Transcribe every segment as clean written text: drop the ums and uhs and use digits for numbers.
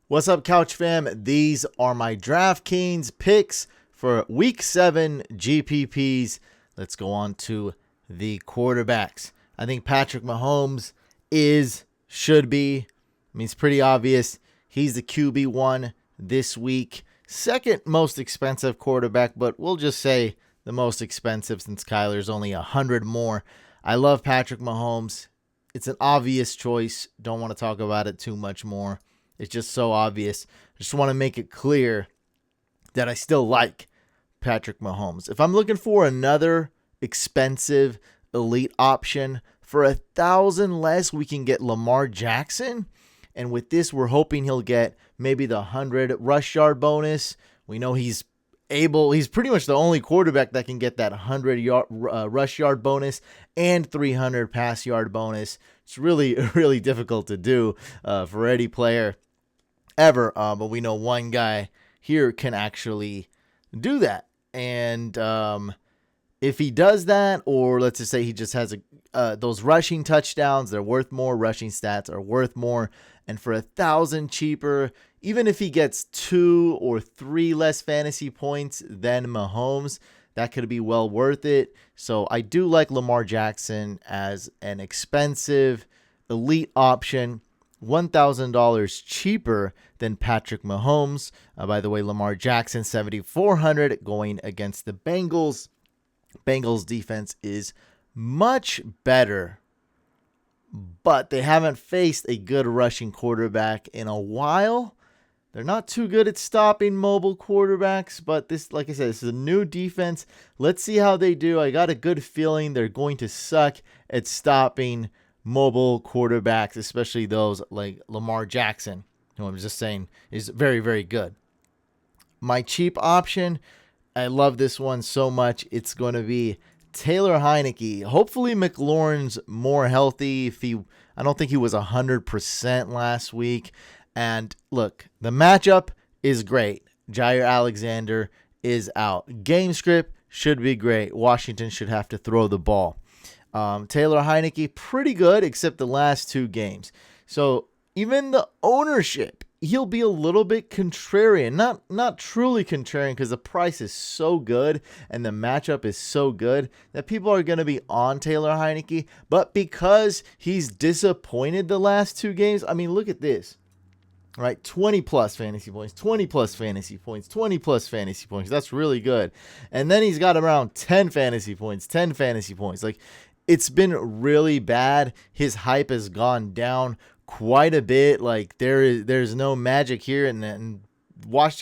What's up, Couch fam? These are my DraftKings picks for Week 7 GPPs. Let's go on to the quarterbacks. I think Patrick Mahomes should be. It's pretty obvious. He's the QB1 this week. Second most expensive quarterback, but we'll just say the most expensive since Kyler's only 100 more. I love Patrick Mahomes. It's an obvious choice. Don't want to talk about it too much more. It's just so obvious. I just want to make it clear that I still like Patrick Mahomes. If I'm looking for another expensive elite option, for $1,000 less, we can get Lamar Jackson. And with this, we're hoping he'll get maybe the 100 rush yard bonus. We know he's pretty much the only quarterback that can get that 100 rush yard bonus and 300 pass yard bonus. It's really, really difficult to do for any player ever, but we know one guy here can actually do that. And if he does that, or let's just say he just has those rushing touchdowns, they're worth more. Rushing stats are worth more. And for $1,000 cheaper, even if he gets 2 or 3 less fantasy points than Mahomes, that could be well worth it. So I do like Lamar Jackson as an expensive elite option. $1,000 cheaper than Patrick Mahomes. By the way, Lamar Jackson, $7,400 going against the Bengals. Bengals defense is much better, but they haven't faced a good rushing quarterback in a while. They're not too good at stopping mobile quarterbacks, but this, like I said, this is a new defense. Let's see how they do. I got a good feeling they're going to suck at stopping mobile quarterbacks, especially those like Lamar Jackson, who I'm just saying is very, very good. My cheap option, I love this one so much. It's going to be Taylor Heineke. Hopefully McLaurin's more healthy. I don't think he was 100% last week. And look, the matchup is great. Jair Alexander is out. Game script should be great. Washington should have to throw the ball. Taylor Heineke, pretty good, except the last 2 games. So even the ownership, he'll be a little bit contrarian. Not truly contrarian, because the price is so good and the matchup is so good that people are going to be on Taylor Heineke. But because he's disappointed the last 2 games, I mean, look at this. Right, 20 plus fantasy points, 20 plus fantasy points, 20 plus fantasy points. That's really good. And then he's got around 10 fantasy points, 10 fantasy points. Like, it's been really bad. His hype has gone down quite a bit. Like, there's no magic here, and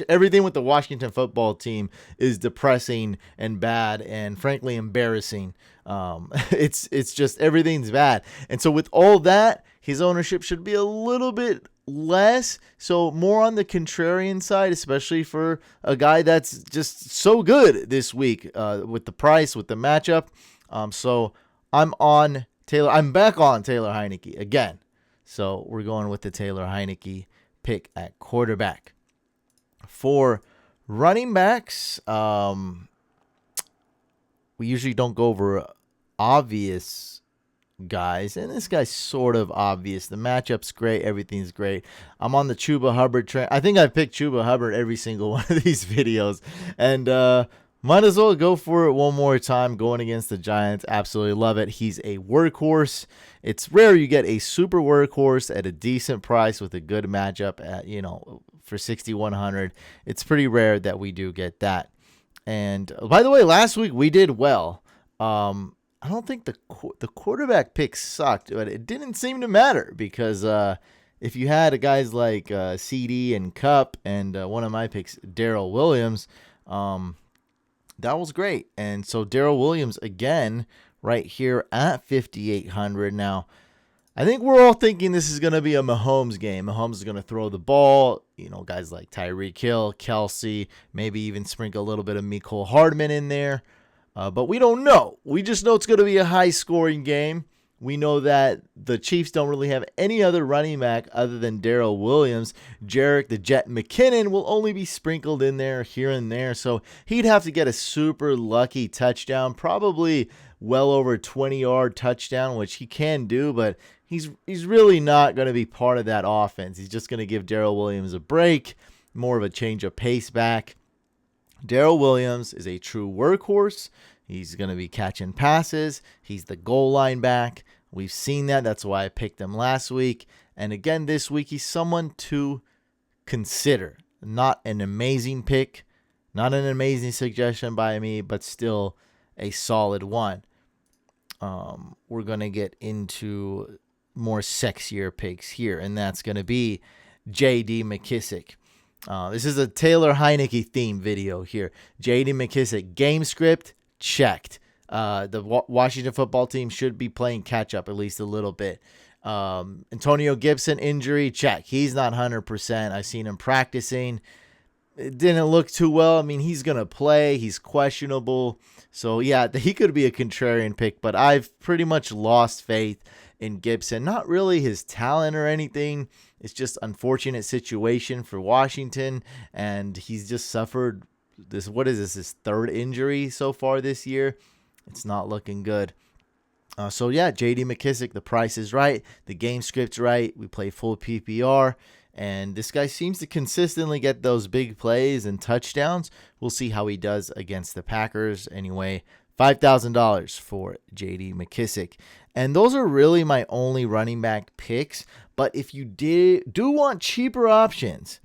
everything with the Washington football team is depressing and bad and frankly embarrassing. It's just everything's bad. And so with all that, his ownership should be a little bit less, so more on the contrarian side, especially for a guy that's just so good this week with the price, with the matchup. So I'm back on Taylor Heineke again. So we're going with the Taylor Heineke pick at quarterback. For running backs, we usually don't go over obvious guys, and this guy's sort of obvious. The matchup's great, everything's great. I'm on the Chuba Hubbard train. I think I've picked Chuba Hubbard every single one of these videos, and might as well go for it one more time going against the Giants. Absolutely love it. He's a workhorse. It's rare you get a super workhorse at a decent price with a good matchup at, for $6,100. It's pretty rare that we do get that. And by the way, last week we did well. I don't think the quarterback pick sucked, but it didn't seem to matter because if you had guys like CD and Cup and one of my picks, Darrell Williams, that was great. And so Darrell Williams again right here at 5,800. Now, I think we're all thinking this is going to be a Mahomes game. Mahomes is going to throw the ball. Guys like Tyreek Hill, Kelsey, maybe even sprinkle a little bit of Mecole Hardman in there. But we don't know. We just know it's going to be a high-scoring game. We know that the Chiefs don't really have any other running back other than Darrell Williams. Jerick the Jet McKinnon will only be sprinkled in there here and there. So he'd have to get a super lucky touchdown, probably well over 20-yard touchdown, which he can do, but he's really not going to be part of that offense. He's just going to give Darrell Williams a break, more of a change of pace back. Darrell Williams is a true workhorse. He's going to be catching passes. He's the goal line back. We've seen that. That's why I picked him last week. And again, this week, he's someone to consider. Not an amazing pick, not an amazing suggestion by me, but still a solid one. We're going to get into more sexier picks here, and that's going to be J.D. McKissic. This is a Taylor Heineke theme video here. J.D. McKissic, game script, checked. The Washington football team should be playing catch up at least a little bit. Antonio Gibson injury, check. He's not 100%. I've seen him practicing. It didn't look too well. I mean, he's going to play. He's questionable. So, yeah, he could be a contrarian pick, but I've pretty much lost faith in Gibson. Not really his talent or anything. It's just unfortunate situation for Washington, and he's just suffered this. What is this? His third injury so far this year. It's not looking good. So, yeah, J.D. McKissic, the price is right. The game script's right. We play full PPR. And this guy seems to consistently get those big plays and touchdowns. We'll see how he does against the Packers. Anyway, $5,000 for J.D. McKissic. And those are really my only running back picks. But if you do want cheaper options,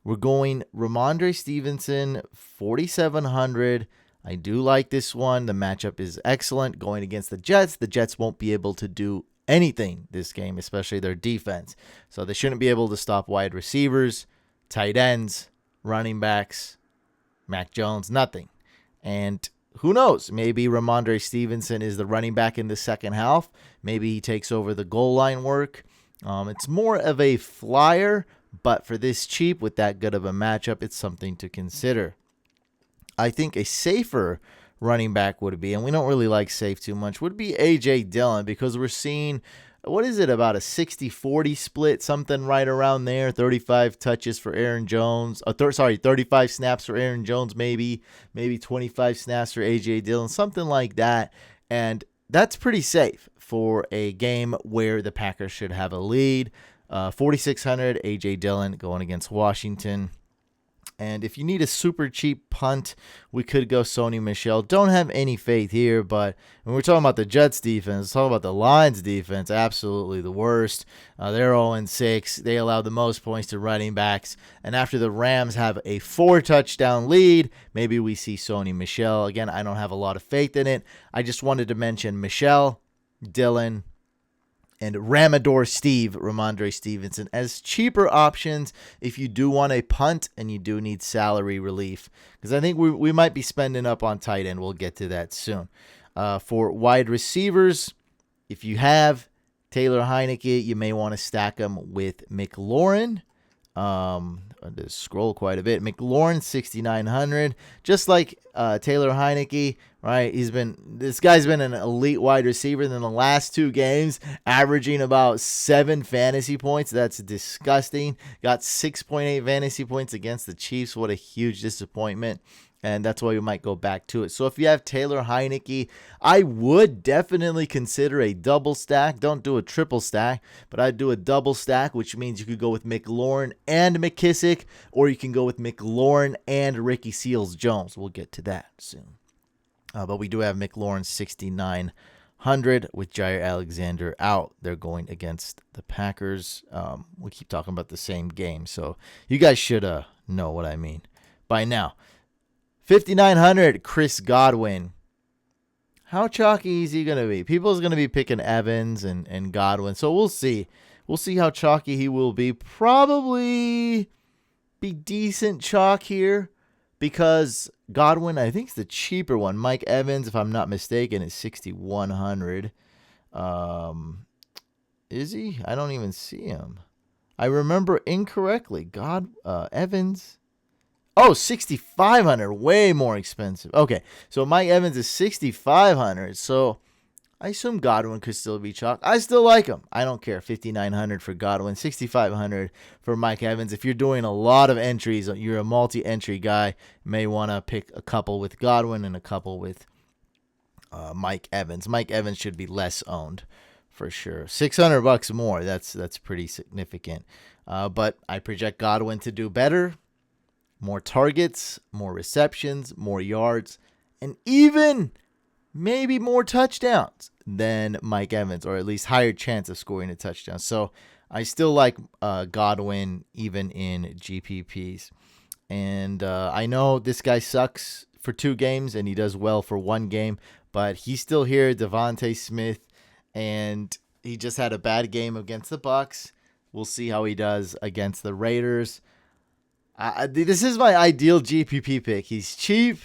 we're going Ramondre Stevenson, 4,700. I do like this one. The matchup is excellent going against the Jets. The Jets won't be able to do anything this game, especially their defense. So they shouldn't be able to stop wide receivers, tight ends, running backs, Mac Jones, nothing. And who knows? Maybe Ramondre Stevenson is the running back in the second half. Maybe he takes over the goal line work. It's more of a flyer, but for this cheap with that good of a matchup, it's something to consider. I think a safer running back would be, and we don't really like safe too much, would be A.J. Dillon, because we're seeing, what is it, about a 60-40 split, something right around there, 35 touches for Aaron Jones, 35 snaps for Aaron Jones, maybe 25 snaps for A.J. Dillon, something like that, and that's pretty safe for a game where the Packers should have a lead. 4,600, A.J. Dillon going against Washington. And if you need a super cheap punt, we could go Sony Michel. Don't have any faith here, but when we're talking about the Jets defense, talking about the Lions defense, absolutely the worst. They're 0-6. They allow the most points to running backs. And after the Rams have a 4-touchdown lead, maybe we see Sony Michel. Again, I don't have a lot of faith in it. I just wanted to mention Michel, Dillon, and Ramondre Stevenson as cheaper options if you do want a punt and you do need salary relief. Because I think we might be spending up on tight end. We'll get to that soon. For wide receivers, if you have Taylor Heineke, you may want to stack him with McLaurin. Just scroll quite a bit. McLaurin, 6,900. Just like Taylor Heineke, right? This guy's been an elite wide receiver in the last 2 games, averaging about 7 fantasy points. That's disgusting. Got 6.8 fantasy points against the Chiefs. What a huge disappointment. And that's why we might go back to it. So if you have Taylor Heineke, I would definitely consider a double stack. Don't do a triple stack, but I'd do a double stack, which means you could go with McLaurin and McKissic, or you can go with McLaurin and Ricky Seals-Jones. We'll get to that soon. But we do have McLaurin 6,900 with Jair Alexander out. They're going against the Packers. We keep talking about the same game, so you guys should know what I mean by now. 5,900, Chris Godwin. How chalky is he going to be? People's going to be picking Evans and Godwin, so we'll see. We'll see how chalky he will be. Probably be decent chalk here because Godwin, I think, is the cheaper one. Mike Evans, if I'm not mistaken, is 6,100. Is he? I don't even see him. I remember incorrectly. Evans. Oh, 6,500, way more expensive. Okay, so Mike Evans is 6,500. So I assume Godwin could still be chalk. I still like him. I don't care. 5,900 for Godwin, 6,500 for Mike Evans. If you're doing a lot of entries, you're a multi-entry guy, you may want to pick a couple with Godwin and a couple with Mike Evans. Mike Evans should be less owned for sure. $600 more. That's pretty significant. But I project Godwin to do better. More targets, more receptions, more yards, and even maybe more touchdowns than Mike Evans, or at least higher chance of scoring a touchdown. So I still like Godwin even in GPPs. And I know this guy sucks for 2 games and he does well for 1 game, but he's still here, Devontae Smith, and he just had a bad game against the Bucs. We'll see how he does against the Raiders. This is my ideal GPP pick. He's cheap.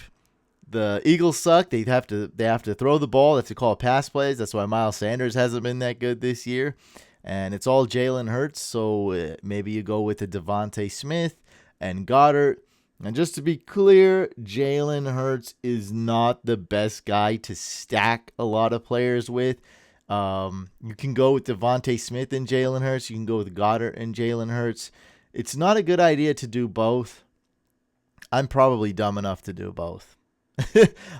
The Eagles suck. They have to throw the ball. They have to call pass plays. That's why Miles Sanders hasn't been that good this year. And it's all Jalen Hurts. So maybe you go with the Devontae Smith and Goddard. And just to be clear, Jalen Hurts is not the best guy to stack a lot of players with. You can go with Devontae Smith and Jalen Hurts. You can go with Goddard and Jalen Hurts. It's not a good idea to do both. I'm probably dumb enough to do both.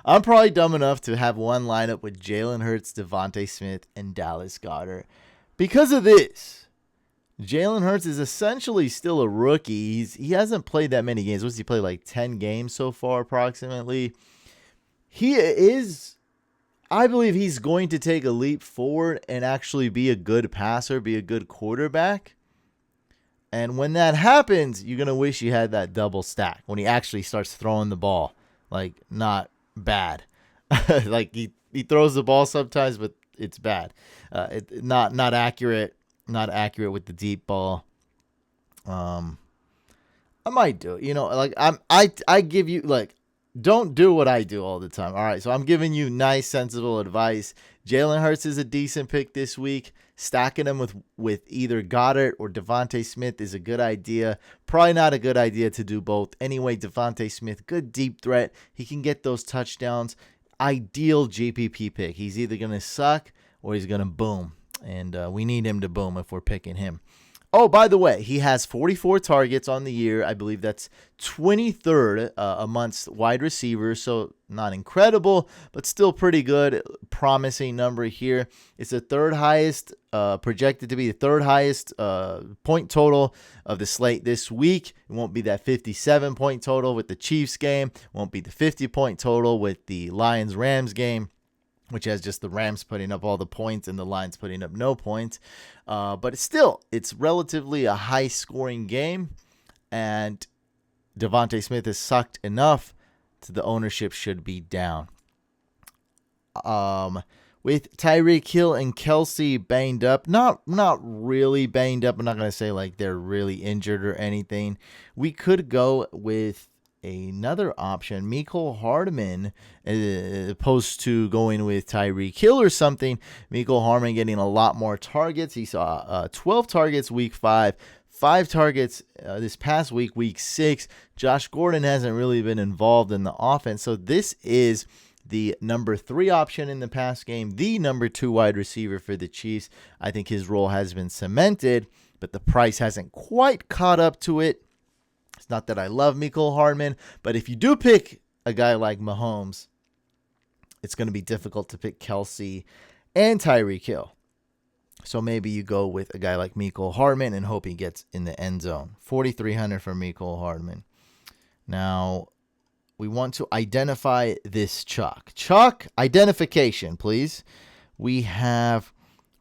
I'm probably dumb enough to have one lineup with Jalen Hurts, Devontae Smith, and Dallas Goedert. Because of this, Jalen Hurts is essentially still a rookie. He hasn't played that many games. What's he played, like 10 games so far approximately? I believe he's going to take a leap forward and actually be a good passer, be a good quarterback. And when that happens, you're going to wish you had that double stack when he actually starts throwing the ball. Like, not bad. Like, he throws the ball sometimes, but it's bad. Not accurate. Not accurate with the deep ball. I might do it. You know, like I give you, like, don't do what I do all the time. All right, so I'm giving you nice, sensible advice. Jalen Hurts is a decent pick this week. Stacking him with either Goddard or Devontae Smith is a good idea. Probably not a good idea to do both. Anyway, Devontae Smith, good deep threat. He can get those touchdowns. Ideal GPP pick. He's either going to suck or he's going to boom. And we need him to boom if we're picking him. Oh, by the way, he has 44 targets on the year. I believe that's 23rd amongst wide receivers. So not incredible, but still pretty good. Promising number here. It's the third highest, projected to be the third highest point total of the slate this week. It won't be that 57-point total with the Chiefs game. It won't be the 50-point total with the Lions-Rams game, which has just the Rams putting up all the points and the Lions putting up no points. But it's relatively a high-scoring game, and Devontae Smith has sucked enough to the ownership should be down. With Tyreek Hill and Kelsey banged up, not really banged up. I'm not going to say like they're really injured or anything. We could go with another option, Mecole Hardman, opposed to going with Tyreek Hill or something. Mecole Hardman getting a lot more targets. He saw 12 targets week 5, 5 targets this past week, week 6. Josh Gordon hasn't really been involved in the offense, so this is the number 3 option in the pass game, the number 2 wide receiver for the Chiefs. I think his role has been cemented, but the price hasn't quite caught up to it. It's not that I love Mecole Hardman, but if you do pick a guy like Mahomes, it's going to be difficult to pick Kelsey and Tyreek Hill. So maybe you go with a guy like Mecole Hardman and hope he gets in the end zone. 4,300 for Mecole Hardman. Now, we want to identify this chalk. Chalk identification, please. We have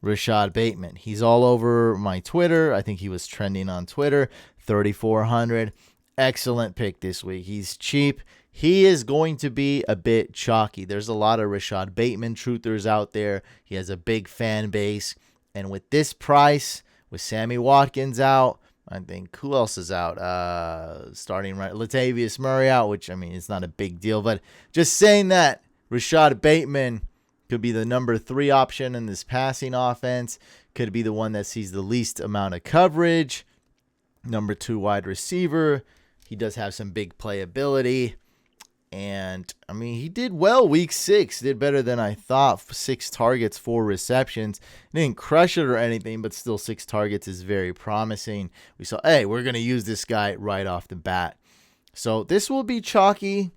Rashad Bateman. He's all over my Twitter. I think he was trending on Twitter. 3,400. Excellent pick this week. He's cheap. He is going to be a bit chalky. There's a lot of Rashad Bateman truthers out there. He has a big fan base. And with this price, with Sammy Watkins out, I think who else is out? Starting right, Latavius Murray out, which, I mean, it's not a big deal. But just saying that, Rashad Bateman could be the number 3 option in this passing offense. Could be the one that sees the least amount of coverage. Number 2 wide receiver. He does have some big playability. And, I mean, he did well week 6. Did better than I thought. 6 targets, 4 receptions. He didn't crush it or anything, but still 6 targets is very promising. We saw, hey, we're going to use this guy right off the bat. So this will be chalky.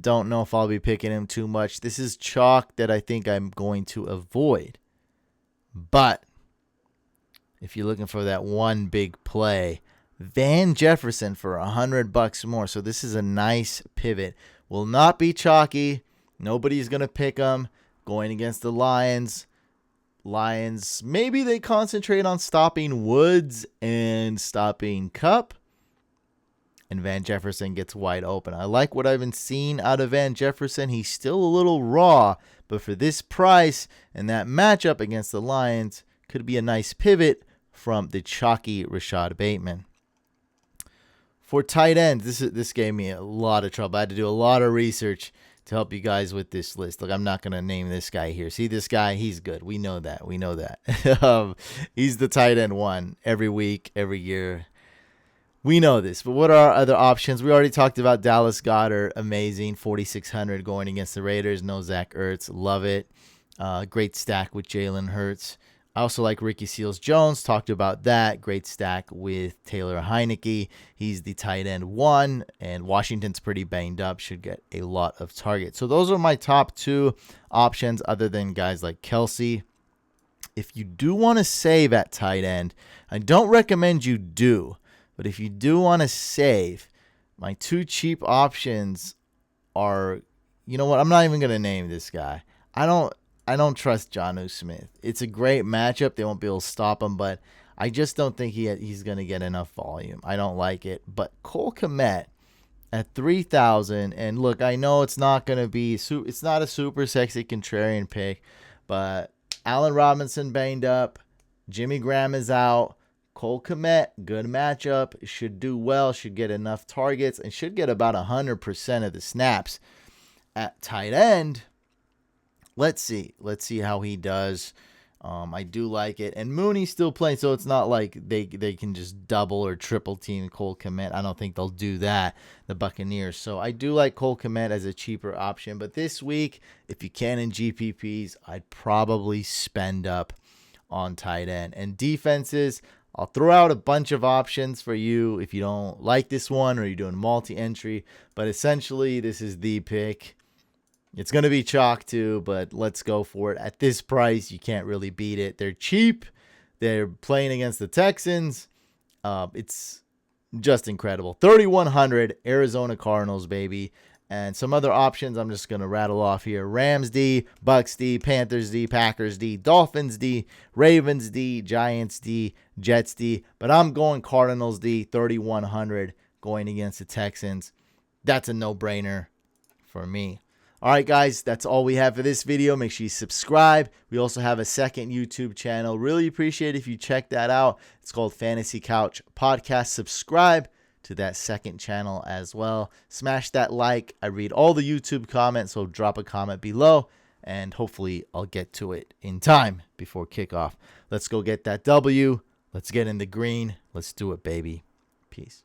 Don't know if I'll be picking him too much. This is chalk that I think I'm going to avoid. But if you're looking for that one big play, Van Jefferson for $100 more. So this is a nice pivot. Will not be chalky. Nobody's going to pick him. Going against the Lions. Lions, maybe they concentrate on stopping Woods and stopping Kupp. And Van Jefferson gets wide open. I like what I've been seeing out of Van Jefferson. He's still a little raw. But for this price and that matchup against the Lions, could be a nice pivot from the chalky Rashad Bateman. For tight ends, this gave me a lot of trouble. I had to do a lot of research to help you guys with this list. Look, I'm not going to name this guy here. See this guy? He's good. We know that. We know that. He's the tight end one every week, every year. We know this. But what are our other options? We already talked about Dallas Goedert. Amazing. 4,600 going against the Raiders. No Zach Ertz. Love it. Great stack with Jalen Hurts. I also like Ricky Seals-Jones. Talked about that. Great stack with Taylor Heineke. He's the tight end 1, and Washington's pretty banged up. Should get a lot of targets. So those are my top 2 options other than guys like Kelsey. If you do want to save at tight end, I don't recommend you do. But if you do want to save, my 2 cheap options are, you know what? I'm not even going to name this guy. I don't trust Jonnu Smith. It's a great matchup. They won't be able to stop him, but I just don't think he's going to get enough volume. I don't like it. But Cole Kmet at 3,000, and look, I know it's not going to be it's not a super sexy contrarian pick, but Allen Robinson banged up, Jimmy Graham is out. Cole Kmet, good matchup, should do well, should get enough targets, and should get about 100% of the snaps. At tight end, let's see how he does. I do like it. And Mooney's still playing, so it's not like they can just double or triple team Cole Kmet. I don't think they'll do that, the Buccaneers. So I do like Cole Kmet as a cheaper option. But this week, if you can in GPPs, I'd probably spend up on tight end. And defenses, I'll throw out a bunch of options for you if you don't like this one or you're doing multi-entry. But essentially, this is the pick. It's going to be chalk too, but let's go for it. At this price, you can't really beat it. They're cheap. They're playing against the Texans. It's just incredible. 3,100 Arizona Cardinals, baby. And some other options I'm just going to rattle off here. Rams D, Bucks D, Panthers D, Packers D, Dolphins D, Ravens D, Giants D, Jets D. But I'm going Cardinals D, 3,100 going against the Texans. That's a no-brainer for me. All right, guys, that's all we have for this video. Make sure you subscribe. We also have a second YouTube channel. Really appreciate it if you check that out. It's called Fantasy Couch Podcast. Subscribe to that second channel as well. Smash that like. I read all the YouTube comments, so drop a comment below, and hopefully I'll get to it in time before kickoff. Let's go get that W. Let's get in the green. Let's do it, baby. Peace.